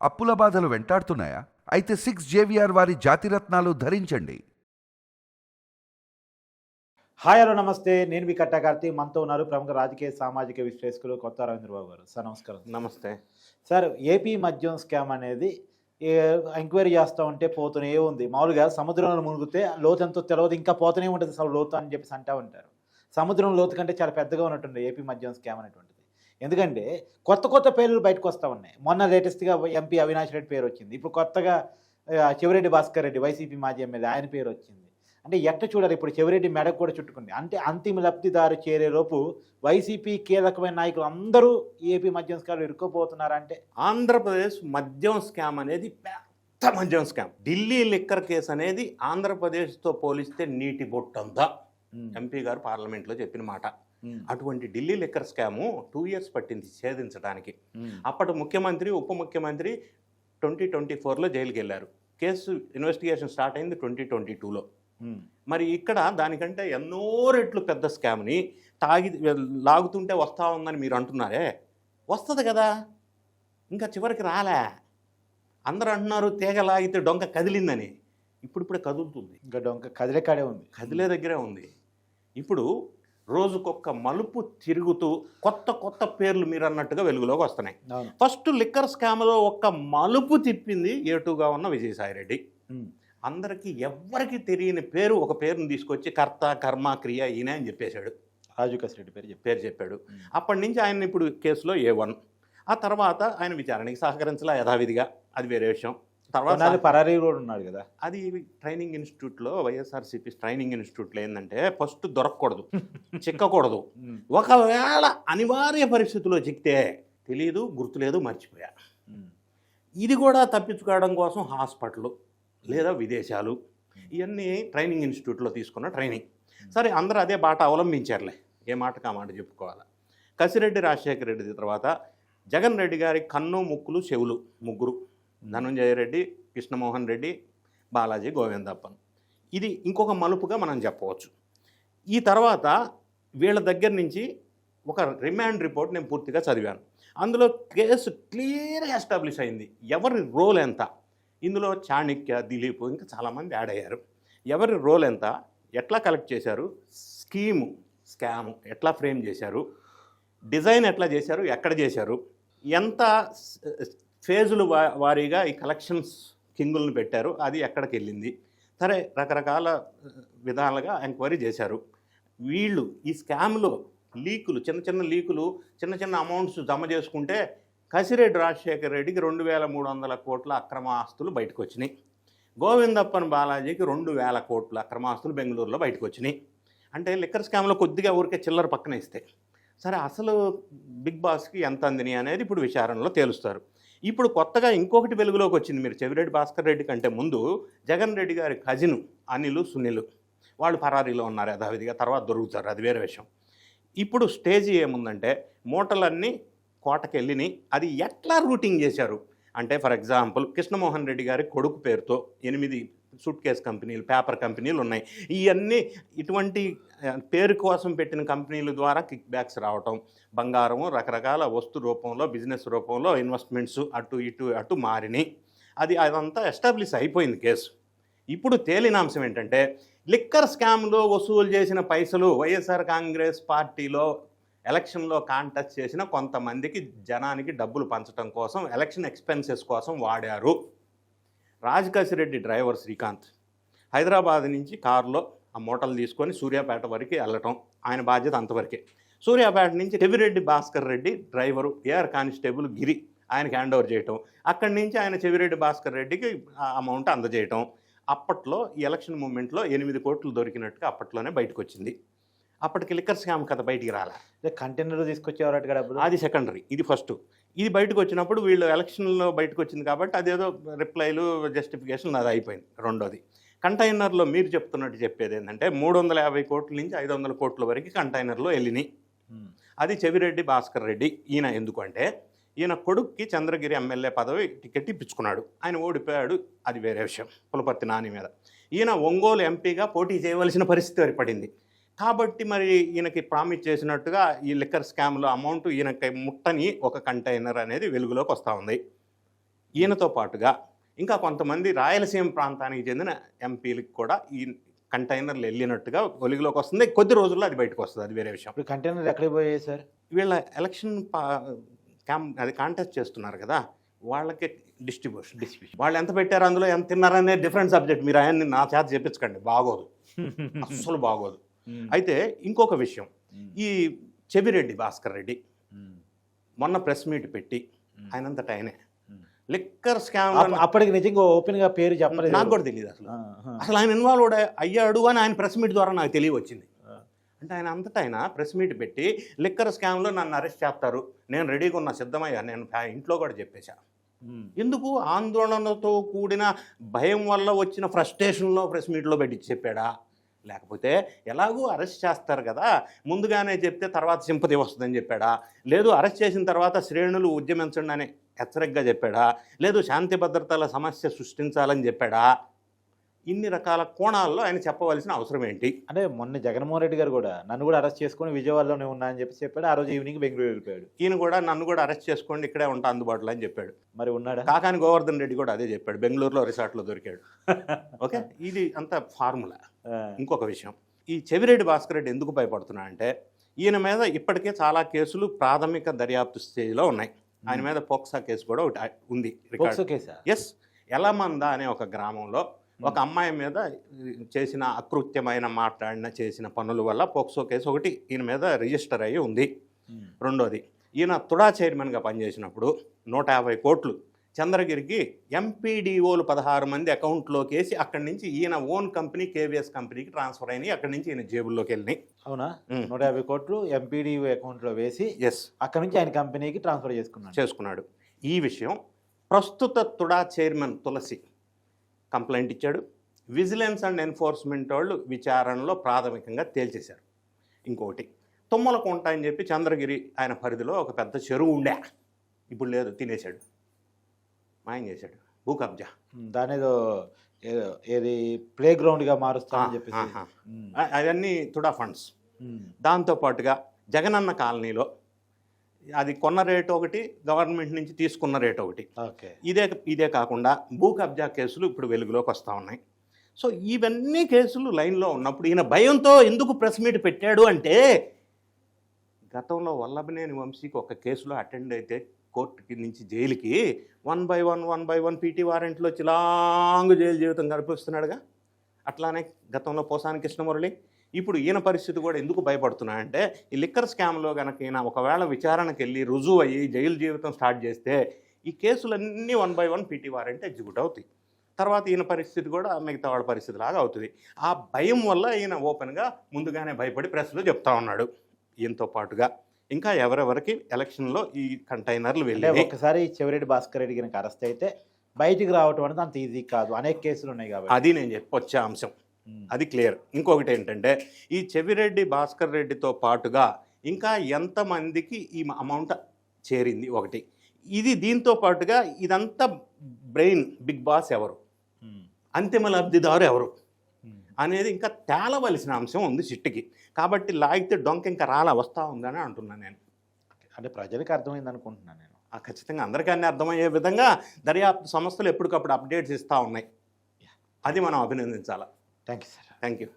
అప్పుల బాధలు వెంటాడుతున్నాయా? అయితే 6 JVR వారి జాతిరత్నాలు ధరించండి. హాయ్ హలో నమస్తే, నేను మీ కట్టాకార్తి. మనతో ఉన్నారు ప్రముఖ రాజకీయ సామాజిక విశ్లేషకులు కొత్త రవీంద్రబాబు గారు. సార్ నమస్కారం. నమస్తే సార్, ఏపీ మద్యం స్కామ్ అనేది ఎంక్వైరీ చేస్తూ ఉంటే పోతూనే ఉంది. మామూలుగా సముద్రంలో మునిగితే లోతంతో తెలియదు, ఇంకా పోతూనే ఉంటుంది అసలు లోతు అని చెప్పేసి అంటూ ఉంటారు. సముద్రం లోతు కంటే చాలా పెద్దగా ఉన్నట్టుంది ఏపీ మద్యం స్కామ్ అనేటువంటిది. ఎందుకంటే కొత్త కొత్త పేర్లు బయటకు వస్తూ ఉన్నాయి. మొన్న లేటెస్ట్గా ఎంపీ అవినాష్ రెడ్డి పేరు వచ్చింది. ఇప్పుడు కొత్తగా చెవిరెడ్డి భాస్కర్ రెడ్డి వైసీపీ మాజీ ఎమ్మెల్యే ఆయన పేరు వచ్చింది. అంటే ఎట్ట చూడాలి, ఇప్పుడు చెవిరెడ్డి మెడకు కూడా చుట్టుకుంది. అంటే అంతిమ లబ్ధిదారు చేరేలోపు వైసీపీ కీలకమైన నాయకులు అందరూ ఏపీ మద్యం స్కామ్ ఇరుక్కుపోతున్నారంటే ఆంధ్రప్రదేశ్ మద్యం స్కామ్ అనేది పెద్ద మద్యం స్కామ్. ఢిల్లీ లిక్కర్ కేసు అనేది ఆంధ్రప్రదేశ్తో పోలిస్తే నీటి బొట్టంతా ఎంపీ గారు పార్లమెంట్లో చెప్పిన మాట. అటువంటి ఢిల్లీ లిక్కర్ స్కాము 2 years పట్టింది ఛేదించడానికి. అప్పటి ముఖ్యమంత్రి ఉప ముఖ్యమంత్రి 2024లో జైలుకి వెళ్ళారు. కేసు ఇన్వెస్టిగేషన్ స్టార్ట్ అయింది 2022లో. మరి ఇక్కడ దానికంటే ఎన్నో రెట్లు పెద్ద స్కామ్ని లాగుతుంటే వస్తా ఉందని మీరు అంటున్నారే, వస్తుంది కదా, ఇంకా చివరికి రాలే. అందరూ అంటున్నారు తీగ లాగితే డొంక కదిలిందని. ఇప్పుడిప్పుడే కదులుతుంది. ఇంకా డొంక కదిలే కాడే ఉంది, కదిలే దగ్గరే ఉంది. ఇప్పుడు రోజుకొక్క మలుపు తిరుగుతూ కొత్త కొత్త పేర్లు మీరు అన్నట్టుగా వెలుగులోకి వస్తున్నాయి. ఫస్ట్ లిక్కర్ స్కామ్లో ఒక్క మలుపు తిప్పింది ఏటుగా ఉన్న విజయసాయిరెడ్డి. అందరికీ ఎవ్వరికి తెలియని పేరు, ఒక పేరుని తీసుకొచ్చి కర్త కర్మ క్రియ ఈయన అని చెప్పేశాడు. రాజుకేశ్ రెడ్డి పేరు చెప్పాడు. అప్పటి నుంచి ఆయన ఇప్పుడు కేసులో A1. ఆ తర్వాత ఆయన విచారణకి సహకరించలా యథావిధిగా, అది వేరే విషయం. తర్వాత పరారీ కూడా ఉన్నాడు కదా. అది ట్రైనింగ్ ఇన్స్టిట్యూట్లో, వైఎస్ఆర్సీపీ ట్రైనింగ్ ఇన్స్టిట్యూట్లో ఏంటంటే ఫస్ట్ దొరకకూడదు, చిక్కకూడదు. ఒకవేళ అనివార్య పరిస్థితుల్లో చిక్కితే తెలియదు, గుర్తులేదు, మర్చిపోయా. ఇది కూడా తప్పించుకోవడం కోసం హాస్పిటల్ లేదా విదేశాలు, ఇవన్నీ ట్రైనింగ్ ఇన్స్టిట్యూట్లో తీసుకున్న ట్రైనింగ్. సరే, అందరూ అదే బాట అవలంబించారులే, ఏ మాటకు ఆ మాట చెప్పుకోవాలి. కసిరెడ్డి రాజశేఖర రెడ్డి తర్వాత జగన్ రెడ్డి గారి కన్ను ముక్కులు చెవులు ముగ్గురు, ధనంజయ రెడ్డి, కృష్ణమోహన్ రెడ్డి, బాలాజీ గోవిందప్పన్. ఇది ఇంకొక మలుపుగా మనం చెప్పవచ్చు. ఈ తర్వాత వీళ్ళ దగ్గర నుంచి ఒక రిమాండ్ రిపోర్ట్ నేను పూర్తిగా చదివాను. అందులో కేసు క్లియర్గా ఎస్టాబ్లిష్ అయింది, ఎవరి రోల్ ఎంత. ఇందులో చాణక్య, దిలీప్, ఇంకా చాలామంది యాడ్ అయ్యారు. ఎవరి రోల్ ఎంత, ఎట్లా కలెక్ట్ చేశారు, స్కాము ఎట్లా ఫ్రేమ్ చేశారు, డిజైన్ ఎట్లా చేశారు, ఎక్కడ చేశారు, ఎంత ఫేజులు వారీగా ఈ కలెక్షన్స్ కింగులను పెట్టారు, అది ఎక్కడికి వెళ్ళింది. సరే, రకరకాల విధాలుగా ఎంక్వైరీ చేశారు. వీళ్ళు ఈ స్కామ్లో లీకులు, చిన్న లీకులు, చిన్న అమౌంట్స్ జమ చేసుకుంటే కసిరెడ్డి రాజశేఖర రెడ్డికి 2300 కోట్ల అక్రమ ఆస్తులు బయటకు వచ్చినాయి. గోవిందప్పన్ బాలాజీకి 2000 కోట్ల అక్రమ ఆస్తులు బెంగళూరులో బయటకు వచ్చినాయి. అంటే లిక్కర్ స్కామ్లో కొద్దిగా ఊరికే చిల్లర పక్కన ఇస్తే సరే, అసలు బిగ్ బాస్కి ఎంత అందిని అనేది ఇప్పుడు విచారణలో తేలుస్తారు. ఇప్పుడు కొత్తగా ఇంకొకటి వెలుగులోకి వచ్చింది. మీరు చెవిరెడ్డి భాస్కర్ రెడ్డి కంటే ముందు జగన్ రెడ్డి గారి కజిన్ అనిల్, సునీల్ వాళ్ళు పరారీలో ఉన్నారు యథావిధిగా, తర్వాత దొరుకుతారు, అది వేరే విషయం. ఇప్పుడు స్టేజ్ ఏముందంటే మూటలన్నీ కోటకి వెళ్ళినాయి. అది ఎట్లా రూటింగ్ చేశారు అంటే, ఫర్ ఎగ్జాంపుల్ కృష్ణమోహన్ రెడ్డి గారి కొడుకు పేరుతో 8 సూట్ కేస్ కంపెనీలు, పేపర్ కంపెనీలు ఉన్నాయి. ఇవన్నీ ఇటువంటి పేరు కోసం పెట్టిన కంపెనీల ద్వారా కిక్ బ్యాక్స్ రావటం, బంగారము, రకరకాల వస్తు రూపంలో, బిజినెస్ రూపంలో ఇన్వెస్ట్మెంట్స్ అటు మారినాయి. అదంతా ఎస్టాబ్లిష్ అయిపోయింది కేసు. ఇప్పుడు తేలిన అంశం ఏంటంటే, లిక్కర్ స్కామ్లో వసూలు చేసిన పైసలు వైఎస్ఆర్ కాంగ్రెస్ పార్టీలో ఎలక్షన్లో కాంటెస్ట్ చేసిన కొంతమందికి జనానికి డబ్బులు పంచడం కోసం, ఎలక్షన్ ఎక్స్పెన్సెస్ కోసం వాడారు. రాజకాశిరెడ్డి డ్రైవర్ శ్రీకాంత్ హైదరాబాద్ నుంచి కారులో ఆ మూటలు తీసుకొని సూర్యాపేట వరకు వెళ్ళటం, ఆయన బాధ్యత అంతవరకే. సూర్యాపేట నుంచి Chevireddy Bhaskar Reddy driver, AR constable Giri, ఆయనకి హ్యాండ్ ఓవర్ చేయటం, అక్కడి నుంచి ఆయన చెవిరెడ్డి భాస్కర్ రెడ్డికి అమౌంట్ అందజేయటం. అప్పట్లో ఈ ఎలక్షన్ మూమెంట్లో 8 కోట్లు దొరికినట్టుగా అప్పట్లోనే బయటకు వచ్చింది. అప్పటికి లిక్కర్ స్కామ్ కథ బయటికి రాలే. కంటైనర్ తీసుకొచ్చేవారట్టుగా డబ్బులు, అది సెకండరీ, ఇది ఫస్ట్. ఇది బయటకు వచ్చినప్పుడు వీళ్ళు ఎలక్షన్లో బయటకు వచ్చింది కాబట్టి అదేదో రిప్లైలు, జస్టిఫికేషన్ అది అయిపోయింది. రెండోది, కంటైనర్లో మీరు చెప్తున్నట్టు చెప్పేది ఏంటంటే 350 కోట్ల నుంచి 500 కోట్ల వరకు కంటైనర్లో వెళ్ళినాయి. అది చెవిరెడ్డి భాస్కర్ రెడ్డి. ఈయన ఎందుకంటే ఈయన కొడుక్కి చంద్రగిరి ఎమ్మెల్యే పదవి టికెట్ ఇప్పించుకున్నాడు, ఆయన ఓడిపోయాడు, అది వేరే విషయం, పులపర్తి నాని మీద. ఈయన ఒంగోలు ఎంపీగా పోటీ చేయవలసిన పరిస్థితి ఏర్పడింది. కాబట్టి మరి ఈయనకి ప్రామిస్ చేసినట్టుగా ఈ లిక్కర్ స్కామ్లో అమౌంట్ ఈయనకి ముట్టని ఒక కంటైనర్ అనేది వెలుగులోకి వస్తూ ఉంది. ఈయనతో పాటుగా ఇంకా కొంతమంది రాయలసీమ ప్రాంతానికి చెందిన ఎంపీలకు కూడా ఈ కంటైనర్లు వెళ్ళినట్టుగా వెలుగులోకి వస్తుంది. కొద్ది రోజుల్లో అది బయటకు వస్తుంది, అది వేరే విషయం. ఇప్పుడు కంటైనర్ ఎక్కడికి పోయాయి సార్? వీళ్ళ ఎలక్షన్ అది కాంటెస్ట్ చేస్తున్నారు కదా, వాళ్ళకి డిస్ట్రిబ్యూషన్ వాళ్ళు ఎంత పెట్టారు, అందులో ఎంత తిన్నారనే డిఫరెంట్ సబ్జెక్ట్. మీరు ఆయన్ని నా చేత చెప్పించకండి, బాగోదు, అస్సలు బాగోదు. అయితే ఇంకొక విషయం, ఈ చెవిరెడ్డి భాస్కర్ రెడ్డి మొన్న ప్రెస్ మీట్ పెట్టి ఆయనంతట ఆయనే లిక్కర్ స్కామ్, అప్పటికి నిజంగా ఓపెన్ గా పేరు చెప్పలేదు, నాకు కూడా తెలియదు అసలు ఆయన ఇన్వాల్వ్ అయ్యాడు అని ఆయన ప్రెస్ మీట్ ద్వారా నాకు తెలియవచ్చింది. అంటే ఆయన అంతటా ఆయన ప్రెస్ మీట్ పెట్టి లిక్కర్ స్కామ్లో నన్ను అరెస్ట్ చేస్తారు, నేను రెడీగా ఉన్నా, సిద్ధమయ్యా, నేను ఇంట్లో కూడా చెప్పేశా. ఎందుకు ఆందోళనతో కూడిన భయం వల్ల వచ్చిన ఫ్రస్ట్రేషన్లో ప్రెస్ మీట్లో పెట్టి చెప్పాడా, లేకపోతే ఎలాగూ అరెస్ట్ చేస్తారు కదా ముందుగానే చెప్తే తర్వాత సింపతి వస్తుందని చెప్పాడా, లేదు అరెస్ట్ చేసిన తర్వాత శ్రేణులు ఉద్యమించండి అని హెచ్చరికగా చెప్పాడా, లేదు శాంతి భద్రతల సమస్య సృష్టించాలని చెప్పాడా? ఇన్ని రకాల కోణాల్లో ఆయన చెప్పవలసిన అవసరం ఏంటి? అంటే మొన్న జగన్మోహన్ రెడ్డి గారు కూడా నన్ను కూడా అరెస్ట్ చేసుకొని విజయవాడలోనే ఉన్నా అని చెప్పాడు. ఆ రోజు ఈవినింగ్ బెంగళూరు వెళ్ళిపోయాడు. ఈయన కూడా నన్ను కూడా అరెస్ట్ చేసుకోండి, ఇక్కడే ఉంటా అందుబాటులో అని చెప్పాడు. మరి ఉన్నాడా? కాకాని గోవర్ధన్ రెడ్డి కూడా అదే చెప్పాడు, బెంగళూరులో రిసార్ట్లో దొరికాడు. ఓకే, ఇది అంత ఫార్ములా. ఇంకొక విషయం, ఈ చెవిరెడ్డి భాస్కర్ రెడ్డి ఎందుకు భయపడుతున్నా అంటే, ఈయన మీద ఇప్పటికే చాలా కేసులు ప్రాథమిక దర్యాప్తు స్టేజ్లో ఉన్నాయి. ఆయన మీద పోక్సా కేసు కూడా ఒకటి ఉంది. ఎస్, ఎలమంద అనే ఒక గ్రామంలో ఒక అమ్మాయి మీద చేసిన అకృత్యమైన చేసిన పనుల వల్ల పోక్సో కేసు ఒకటి ఈయన మీద రిజిస్టర్ అయ్యి ఉంది. రెండోది, ఈయన తుడా చైర్మన్గా పనిచేసినప్పుడు 150 కోట్లు చంద్రగిరికి ఎంపీడీఓలు 16 మంది అకౌంట్లోకి వేసి అక్కడి నుంచి ఈయన ఓన్ కంపెనీ కేవీఎస్ కంపెనీకి ట్రాన్స్ఫర్ అయినాయి. అక్కడి నుంచి ఈయన జేబుల్లోకి వెళ్ళినాయి. అవునా? 150 కోట్లు ఎంపీడీఓ అకౌంట్లో వేసి ఎస్, అక్కడి నుంచి ఆయన కంపెనీకి ట్రాన్స్ఫర్ చేసుకున్నాడు. ఈ విషయం ప్రస్తుత తుడా చైర్మన్ తులసి కంప్లైంట్ ఇచ్చాడు. విజిలెన్స్ అండ్ ఎన్ఫోర్స్మెంట్ వాళ్ళు విచారణలో ప్రాథమికంగా తేల్చేశారు. ఇంకొకటి, తుమ్మలకుంట అని చెప్పి చంద్రగిరి ఆయన పరిధిలో ఒక పెద్ద చెరువు ఉండే, ఇప్పుడు లేదు, తినేశాడు, మాయం చేశాడు, భూ కబ్జా. దాని ఏది ప్లే గ్రౌండ్గా మారుస్తామని చెప్పేసి అవన్నీ తుడా ఫండ్స్. దాంతోపాటుగా జగనన్న కాలనీలో అది కొన్న రేటు ఒకటి, గవర్నమెంట్ నుంచి తీసుకున్న రేటు ఒకటి. ఇదే కాకుండా భూ కబ్జా కేసులు ఇప్పుడు వెలుగులోకి వస్తూ ఉన్నాయి. సో ఇవన్నీ కేసులు లైన్లో ఉన్నప్పుడు ఈయన భయంతో ఎందుకు ప్రెస్ మీట్ పెట్టాడు అంటే, గతంలో వల్లభనేని వంశీకి ఒక కేసులో అటెండ్ అయితే కోర్టుకి నుంచి జైలుకి 1 by 1 పీటీ వారెంట్లో వచ్చి లాంగ్ జైలు జీవితం గడిపిస్తున్నాడుగా. అట్లానే గతంలో పోసాని కృష్ణమురళి. ఇప్పుడు ఈయన పరిస్థితి కూడా ఎందుకు భయపడుతున్నాయంటే, ఈ లిక్కర్ స్కామ్లో కనుక ఈయన ఒకవేళ విచారణకు వెళ్ళి రుజువు అయ్యి జైలు జీవితం స్టార్ట్ చేస్తే ఈ కేసులన్నీ 1 by 1 పీటీ వారెంట్ ఎగ్జిక్యూట్ అవుతాయి. తర్వాత ఈయన పరిస్థితి కూడా మిగతా వాళ్ళ పరిస్థితి లాగా అవుతుంది. ఆ భయం వల్ల ఈయన ఓపెన్గా ముందుగానే భయపడి ప్రెస్లో చెప్తా ఉన్నాడు. ఈయనతో పాటుగా ఇంకా ఎవరెవరికి ఎలక్షన్లో ఈ కంటైనర్లు వెళ్ళి, ఒకసారి చెవిరెడ్డి భాస్కర్ రెడ్డి కనుక అరెస్ట్ అయితే బయటికి రావటం అనేది అంత ఈజీ కాదు, అనేక కేసులు ఉన్నాయి కాబట్టి అది నేను చెప్పొచ్చే అంశం, అది క్లియర్. ఇంకొకటి ఏంటంటే, ఈ చెవిరెడ్డి భాస్కర్ రెడ్డితో పాటుగా ఇంకా ఎంతమందికి ఈ అమౌంట్ చేరింది ఒకటి, ఇది దీంతో పాటుగా ఇదంతా బ్రెయిన్ బిగ్ బాస్ ఎవరు, అంతిమ లబ్ధిదారు ఎవరు అనేది ఇంకా తేలవలసిన అంశం ఉంది సిట్టుకి. కాబట్టి లాగితే డొంక ఇంకా వస్తూ ఉందని అంటున్నాను నేను. అంటే ప్రజలకు అర్థమైంది అనుకుంటున్నాను నేను. ఖచ్చితంగా అందరికీ అన్నీ అర్థమయ్యే విధంగా దర్యాప్తు సంస్థలు ఎప్పటికప్పుడు అప్డేట్స్ ఇస్తూ ఉన్నాయి. అది మనం అభినందించాలి. Thank you sir. Thank you.